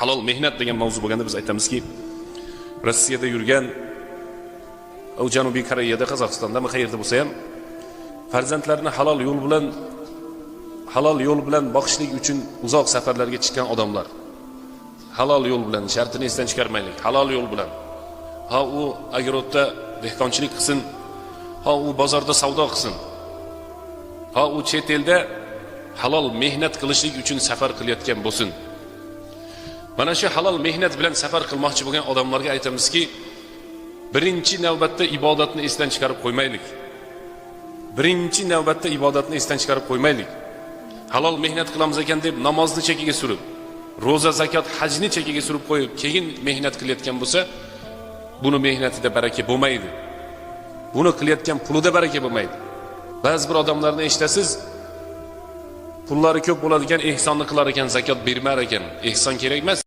halol mehnat degan mavzu bo'lganda biz aytamizki, Rossiyada yurgan, Janubiy Koreyada, Qozog'istonda, qayerda bo'lsa ham farzandlarini halol yo'l bilan boqishlik uchun uzoq safarlarga chiqqan odamlar. Halol yo'l bilan, shartini esdan chiqarmaylik. Halol yo'l bilan. Ha u agrodda dehqonchilik qilsin, ha u bozorda savdo qilsin, ha u chet elda halol mehnat qilishlik uchun safar qilayotgan bo'lsin. Mana shu halol mehnat bilan safar qilmoqchi bo'lgan odamlarga aytamizki, birinchi navbatda ibodatni esdan chiqarib qo'ymaylik. Birinchi navbatda ibodatni esdan chiqarib qo'ymaylik. Halol mehnat qilamiz ekan deb namozni chekiga surib, roza, zakot, hajni chekiga surib qo'yib, keyin mehnat qilayotgan bo'lsa, buni mehnatida baraka bo'lmaydi. Buni qilayotgan pulida baraka bo'lmaydi. Ba'zi bir odamlarni eshitasiz, pullari ko'p bo'ladigan ehsonni qilar ekan, zakot bermar ekan. Ehson kerak emas.